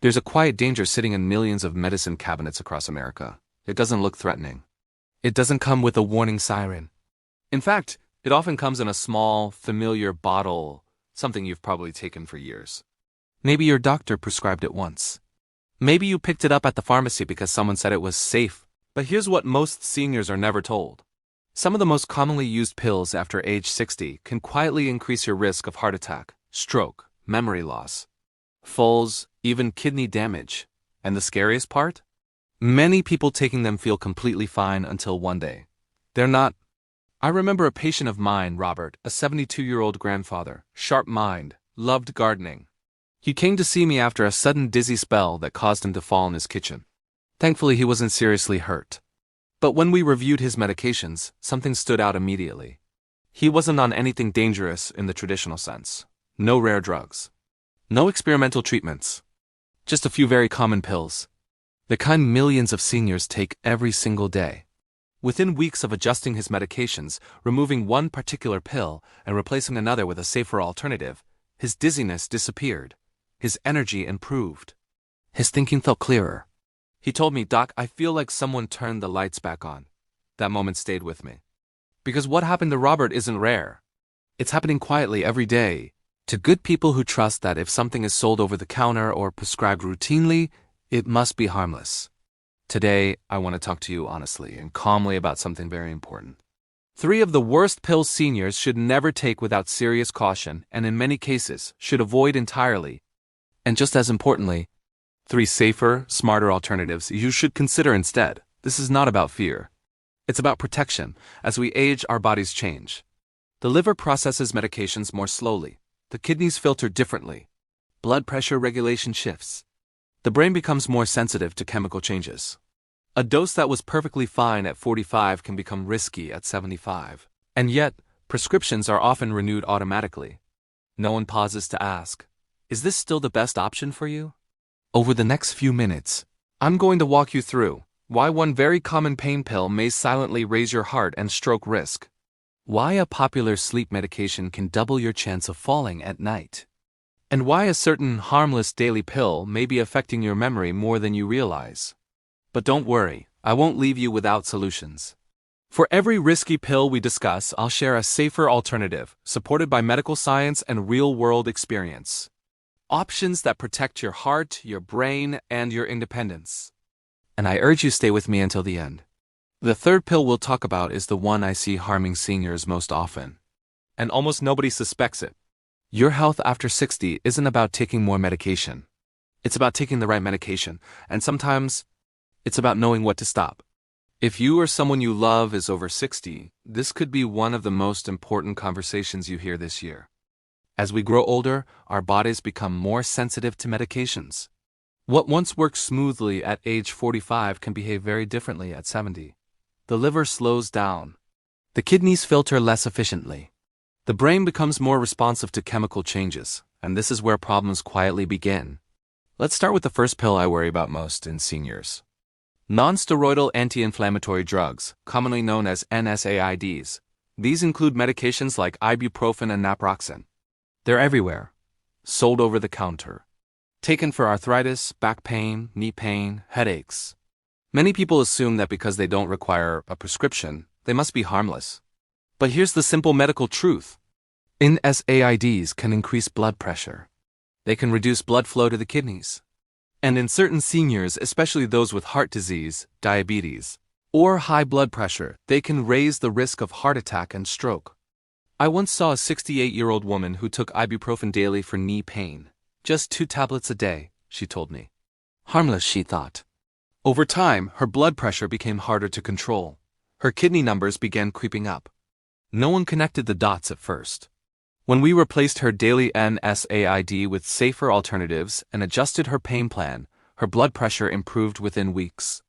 There's a quiet danger sitting in millions of medicine cabinets across America. It doesn't look threatening. It doesn't come with a warning siren. In fact, it often comes in a small, familiar bottle, something you've probably taken for years. Maybe your doctor prescribed it once. Maybe you picked it up at the pharmacy because someone said it was safe. But here's what most seniors are never told. Some of the most commonly used pills after age 60 can quietly increase your risk of heart attack, stroke, memory loss, falls, even kidney damage. And the scariest part? Many people taking them feel completely fine until one day. They're not. I remember a patient of mine, Robert, a 72-year-old grandfather, sharp mind, loved gardening. He came to see me after a sudden dizzy spell that caused him to fall in his kitchen. Thankfully, he wasn't seriously hurt. But when we reviewed his medications, something stood out immediately. He wasn't on anything dangerous in the traditional sense. No rare drugs. No experimental treatments. Just a few very common pills. The kind millions of seniors take every single day. Within weeks of adjusting his medications, removing one particular pill and replacing another with a safer alternative, his dizziness disappeared. His energy improved. His thinking felt clearer. He told me, "Doc, I feel like someone turned the lights back on." That moment stayed with me. Because what happened to Robert isn't rare. It's happening quietly every day, to good people who trust that if something is sold over the counter or prescribed routinely, it must be harmless. Today, I want to talk to you honestly and calmly about something very important. 3 of the worst pills seniors should never take without serious caution and in many cases should avoid entirely. And just as importantly, 3 safer, smarter alternatives you should consider instead. This is not about fear. It's about protection. As we age, our bodies change. The liver processes medications more slowly. The kidneys filter differently. Blood pressure regulation shifts. The brain becomes more sensitive to chemical changes. A dose that was perfectly fine at 45 can become risky at 75. And yet, prescriptions are often renewed automatically. No one pauses to ask, is this still the best option for you? Over the next few minutes, I'm going to walk you through why one very common pain pill may silently raise your heart and stroke risk. Why a popular sleep medication can double your chance of falling at night. And why a certain harmless daily pill may be affecting your memory more than you realize. But don't worry, I won't leave you without solutions. For every risky pill we discuss, I'll share a safer alternative, supported by medical science and real-world experience. Options that protect your heart, your brain, and your independence. And I urge you stay with me until the end. The 3rd pill we'll talk about is the one I see harming seniors most often. And almost nobody suspects it. Your health after 60 isn't about taking more medication. It's about taking the right medication, and sometimes it's about knowing what to stop. If you or someone you love is over 60, this could be one of the most important conversations you hear this year. As we grow older, our bodies become more sensitive to medications. What once worked smoothly at age 45 can behave very differently at 70. The liver slows down. The kidneys filter less efficiently. The brain becomes more responsive to chemical changes, and this is where problems quietly begin. Let's start with the first pill I worry about most in seniors. Non-steroidal anti-inflammatory drugs, commonly known as NSAIDs. These include medications like ibuprofen and naproxen. They're everywhere, sold over the counter. Taken for arthritis, back pain, knee pain, headaches. Many people assume that because they don't require a prescription, they must be harmless. But here's the simple medical truth. NSAIDs can increase blood pressure. They can reduce blood flow to the kidneys. And in certain seniors, especially those with heart disease, diabetes, or high blood pressure, they can raise the risk of heart attack and stroke. I once saw a 68-year-old woman who took ibuprofen daily for knee pain. Just 2 tablets a day, she told me. Harmless, she thought. Over time, her blood pressure became harder to control. Her kidney numbers began creeping up. No one connected the dots at first. When we replaced her daily NSAID with safer alternatives and adjusted her pain plan, her blood pressure improved within weeks.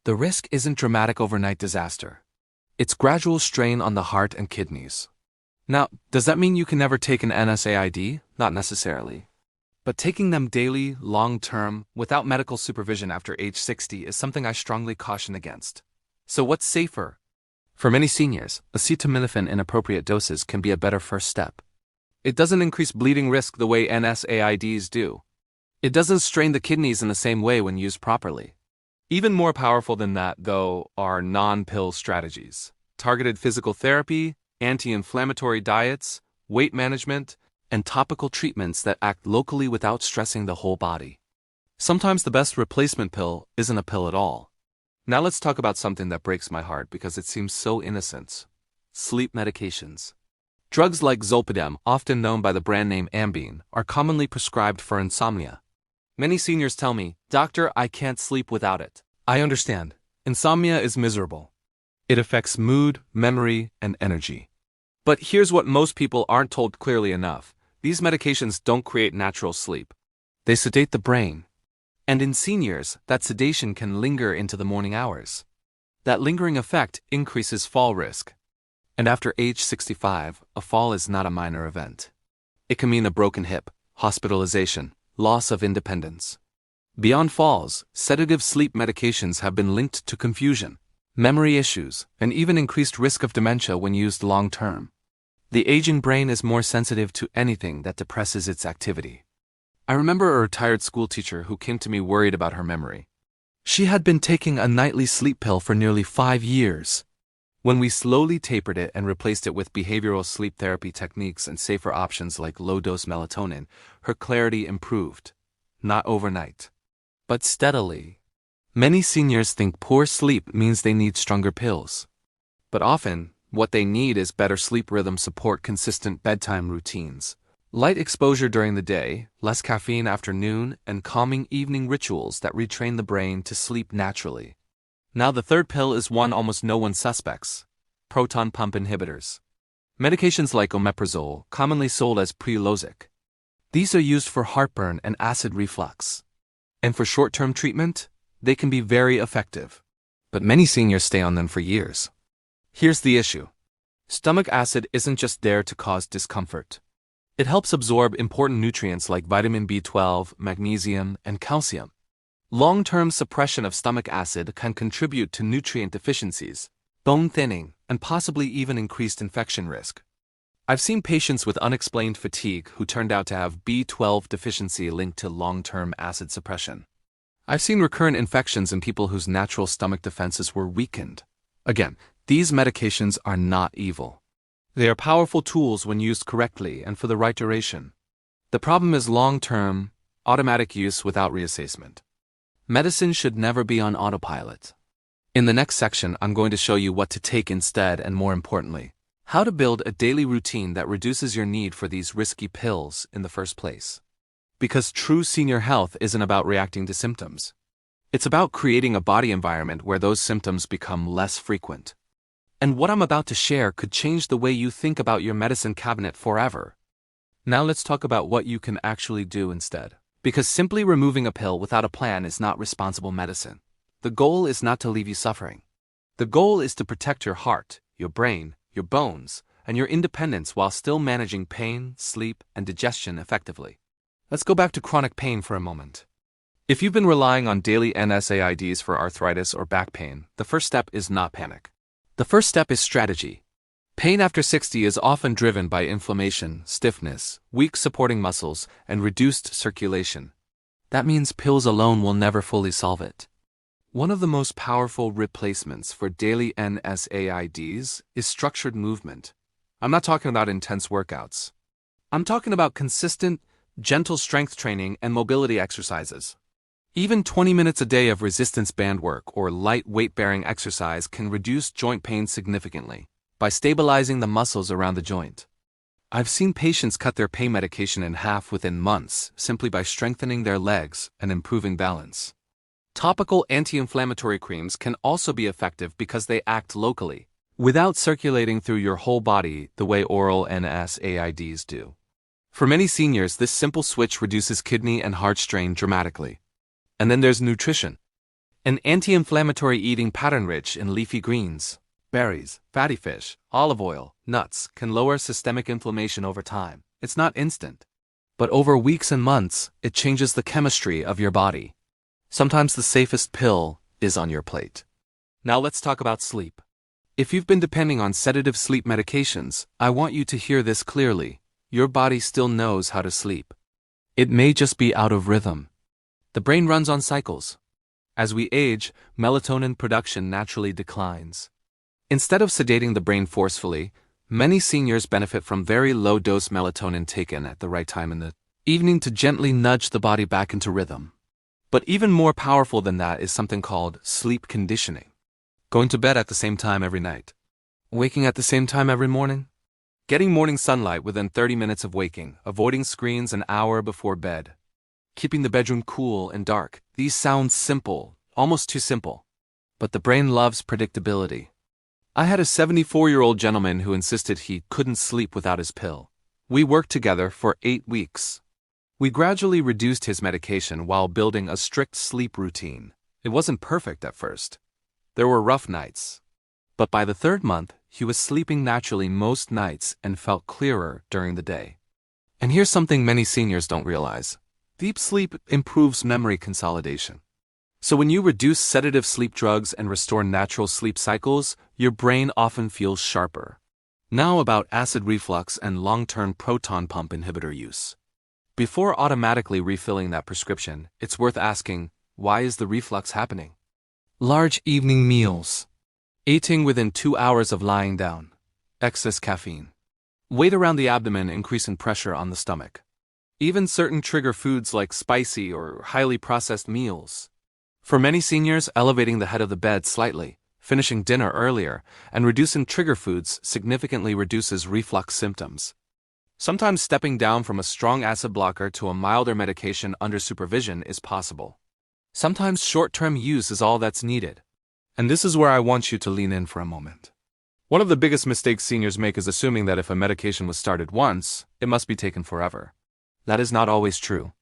The risk isn't dramatic overnight disaster. It's gradual strain on the heart and kidneys. Now, does that mean you can never take an NSAID? Not necessarily. But taking them daily, long-term, without medical supervision after age 60 is something I strongly caution against. So what's safer? For many seniors, acetaminophen in appropriate doses can be a better first step. It doesn't increase bleeding risk the way NSAIDs do. It doesn't strain the kidneys in the same way when used properly. Even more powerful than that, though, are non-pill strategies. Targeted physical therapy, anti-inflammatory diets, weight management, and topical treatments that act locally without stressing the whole body. Sometimes the best replacement pill isn't a pill at all. Now let's talk about something that breaks my heart because it seems so innocent. Sleep medications. Drugs like zolpidem, often known by the brand name Ambien, are commonly prescribed for insomnia. Many seniors tell me, "Doctor, I can't sleep without it." I understand. Insomnia is miserable. It affects mood, memory, and energy. But here's what most people aren't told clearly enough. These medications don't create natural sleep. They sedate the brain. And in seniors, that sedation can linger into the morning hours. That lingering effect increases fall risk. And after age 65, a fall is not a minor event. It can mean a broken hip, hospitalization, loss of independence. Beyond falls, sedative sleep medications have been linked to confusion, memory issues, and even increased risk of dementia when used long-term. The aging brain is more sensitive to anything that depresses its activity. I remember a retired school teacher who came to me worried about her memory. She had been taking a nightly sleep pill for nearly 5 years. When we slowly tapered it and replaced it with behavioral sleep therapy techniques and safer options like low-dose melatonin, her clarity improved. Not overnight, but steadily. Many seniors think poor sleep means they need stronger pills. But often, what they need is better sleep rhythm support, consistent bedtime routines, light exposure during the day, less caffeine after noon, and calming evening rituals that retrain the brain to sleep naturally. Now the third pill is one almost no one suspects: proton pump inhibitors. Medications like omeprazole, commonly sold as Prelosic. These are used for heartburn and acid reflux. And for short-term treatment, they can be very effective. But many seniors stay on them for years. Here's the issue. Stomach acid isn't just there to cause discomfort. It helps absorb important nutrients like vitamin B12, magnesium, and calcium. Long-term suppression of stomach acid can contribute to nutrient deficiencies, bone thinning, and possibly even increased infection risk. I've seen patients with unexplained fatigue who turned out to have B12 deficiency linked to long-term acid suppression. I've seen recurrent infections in people whose natural stomach defenses were weakened. Again, these medications are not evil. They are powerful tools when used correctly and for the right duration. The problem is long-term, automatic use without reassessment. Medicine should never be on autopilot. In the next section, I'm going to show you what to take instead and, more importantly, how to build a daily routine that reduces your need for these risky pills in the first place. Because true senior health isn't about reacting to symptoms. It's about creating a body environment where those symptoms become less frequent. And what I'm about to share could change the way you think about your medicine cabinet forever. Now let's talk about what you can actually do instead. Because simply removing a pill without a plan is not responsible medicine. The goal is not to leave you suffering. The goal is to protect your heart, your brain, your bones, and your independence while still managing pain, sleep, and digestion effectively. Let's go back to chronic pain for a moment. If you've been relying on daily NSAIDs for arthritis or back pain, the first step is not panic. The first step is strategy. Pain after 60 is often driven by inflammation, stiffness, weak supporting muscles, and reduced circulation. That means pills alone will never fully solve it. One of the most powerful replacements for daily NSAIDs is structured movement. I'm not talking about intense workouts. I'm talking about consistent, gentle strength training and mobility exercises. Even 20 minutes a day of resistance band work or light weight-bearing exercise can reduce joint pain significantly by stabilizing the muscles around the joint. I've seen patients cut their pain medication in half within months simply by strengthening their legs and improving balance. Topical anti-inflammatory creams can also be effective because they act locally, without circulating through your whole body the way oral NSAIDs do. For many seniors, this simple switch reduces kidney and heart strain dramatically. And then there's nutrition. An anti-inflammatory eating pattern rich in leafy greens, berries, fatty fish, olive oil, nuts can lower systemic inflammation over time. It's not instant. But over weeks and months, it changes the chemistry of your body. Sometimes the safest pill is on your plate. Now let's talk about sleep. If you've been depending on sedative sleep medications, I want you to hear this clearly. Your body still knows how to sleep. It may just be out of rhythm. The brain runs on cycles. As we age, melatonin production naturally declines. Instead of sedating the brain forcefully, many seniors benefit from very low-dose melatonin taken at the right time in the evening to gently nudge the body back into rhythm. But even more powerful than that is something called sleep conditioning. Going to bed at the same time every night. Waking at the same time every morning. Getting morning sunlight within 30 minutes of waking, avoiding screens an hour before bed. Keeping the bedroom cool and dark. These sound simple, almost too simple. But the brain loves predictability. I had a 74-year-old gentleman who insisted he couldn't sleep without his pill. We worked together for 8 weeks. We gradually reduced his medication while building a strict sleep routine. It wasn't perfect at first. There were rough nights. But by the 3rd month, he was sleeping naturally most nights and felt clearer during the day. And here's something many seniors don't realize. Deep sleep improves memory consolidation. So when you reduce sedative sleep drugs and restore natural sleep cycles, your brain often feels sharper. Now about acid reflux and long-term proton pump inhibitor use. Before automatically refilling that prescription, it's worth asking, why is the reflux happening? Large evening meals. Eating within 2 hours of lying down. Excess caffeine. Weight around the abdomen increasing pressure on the stomach. Even certain trigger foods like spicy or highly processed meals. For many seniors, elevating the head of the bed slightly, finishing dinner earlier, and reducing trigger foods significantly reduces reflux symptoms. Sometimes stepping down from a strong acid blocker to a milder medication under supervision is possible. Sometimes short-term use is all that's needed. And this is where I want you to lean in for a moment. One of the biggest mistakes seniors make is assuming that if a medication was started once, it must be taken forever. That is not always true.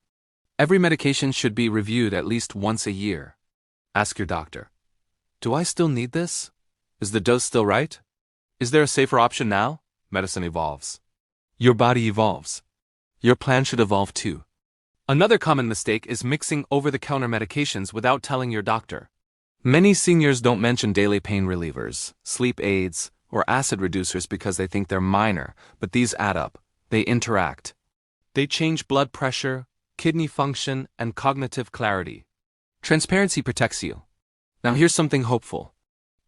Every medication should be reviewed at least once a year. Ask your doctor, do I still need this? Is the dose still right? Is there a safer option now? Medicine evolves. Your body evolves. Your plan should evolve too. Another common mistake is mixing over-the-counter medications without telling your doctor. Many seniors don't mention daily pain relievers, sleep aids, or acid reducers because they think they're minor, but these add up. They interact. They change blood pressure, kidney function, and cognitive clarity. Transparency protects you. Now here's something hopeful.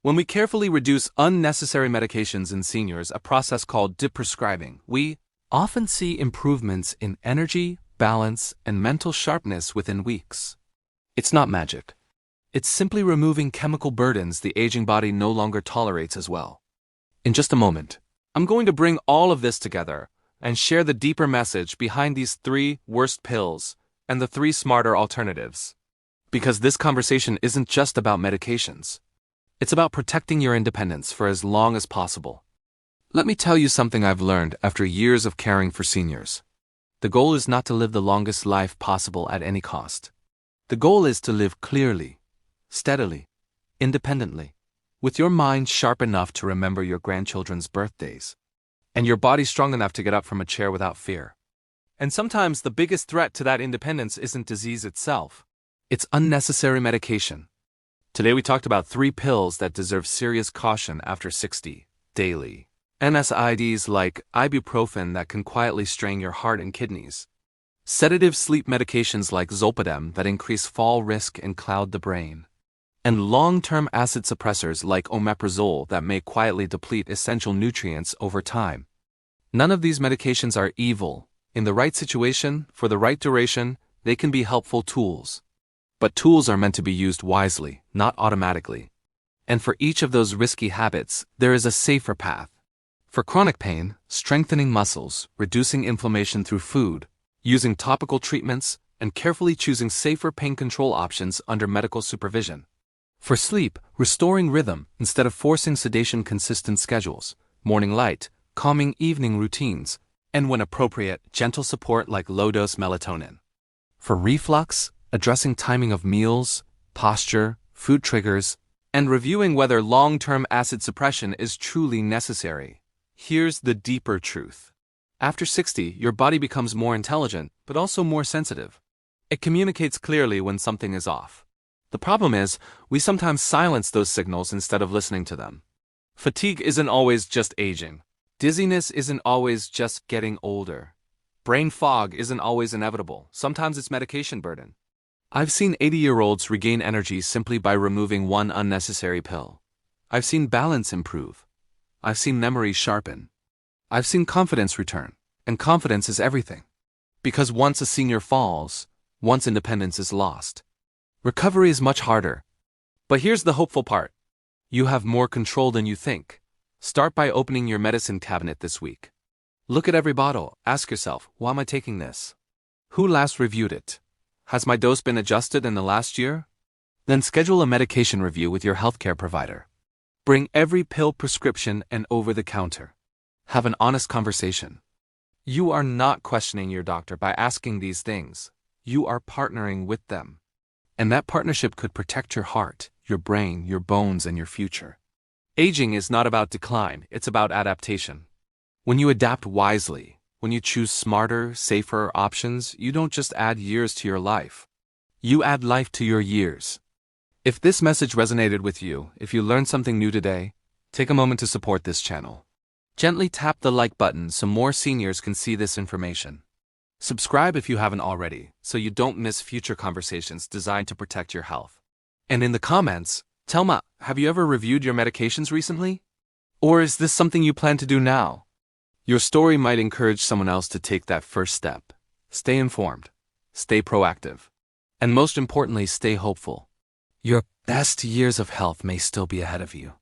When we carefully reduce unnecessary medications in seniors, a process called deprescribing, we often see improvements in energy, balance, and mental sharpness within weeks. It's not magic. It's simply removing chemical burdens the aging body no longer tolerates as well. In just a moment, I'm going to bring all of this together and share the deeper message behind these 3 worst pills and the 3 smarter alternatives. Because this conversation isn't just about medications. It's about protecting your independence for as long as possible. Let me tell you something I've learned after years of caring for seniors. The goal is not to live the longest life possible at any cost. The goal is to live clearly, steadily, independently, with your mind sharp enough to remember your grandchildren's birthdays, and your body strong enough to get up from a chair without fear. And sometimes the biggest threat to that independence isn't disease itself. It's unnecessary medication. Today we talked about 3 pills that deserve serious caution after 60, daily. NSAIDs like ibuprofen that can quietly strain your heart and kidneys. Sedative sleep medications like zolpidem that increase fall risk and cloud the brain. And long-term acid suppressors like omeprazole that may quietly deplete essential nutrients over time. None of these medications are evil. In the right situation, for the right duration, they can be helpful tools. But tools are meant to be used wisely, not automatically. And for each of those risky habits, there is a safer path. For chronic pain, strengthening muscles, reducing inflammation through food, using topical treatments, and carefully choosing safer pain control options under medical supervision. For sleep, restoring rhythm instead of forcing sedation consistent schedules, morning light, calming evening routines, and when appropriate, gentle support like low-dose melatonin. For reflux, addressing timing of meals, posture, food triggers, and reviewing whether long-term acid suppression is truly necessary. Here's the deeper truth. After 60, your body becomes more intelligent, but also more sensitive. It communicates clearly when something is off. The problem is, we sometimes silence those signals instead of listening to them. Fatigue isn't always just aging. Dizziness isn't always just getting older. Brain fog isn't always inevitable. Sometimes it's medication burden. I've seen 80-year-olds regain energy simply by removing one unnecessary pill. I've seen balance improve. I've seen memory sharpen. I've seen confidence return. And confidence is everything. Because once a senior falls, once independence is lost. Recovery is much harder. But here's the hopeful part. You have more control than you think. Start by opening your medicine cabinet this week. Look at every bottle. Ask yourself, why am I taking this? Who last reviewed it? Has my dose been adjusted in the last year? Then schedule a medication review with your healthcare provider. Bring every pill, prescription, and over-the-counter. Have an honest conversation. You are not questioning your doctor by asking these things. You are partnering with them. And that partnership could protect your heart, your brain, your bones, and your future. Aging is not about decline, it's about adaptation. When you adapt wisely, when you choose smarter, safer options, you don't just add years to your life. You add life to your years. If this message resonated with you, if you learned something new today, take a moment to support this channel. Gently tap the like button so more seniors can see this information. Subscribe if you haven't already, so you don't miss future conversations designed to protect your health. And in the comments, tell me, have you ever reviewed your medications recently? Or is this something you plan to do now? Your story might encourage someone else to take that first step. Stay informed, stay proactive, and most importantly, stay hopeful. Your best years of health may still be ahead of you.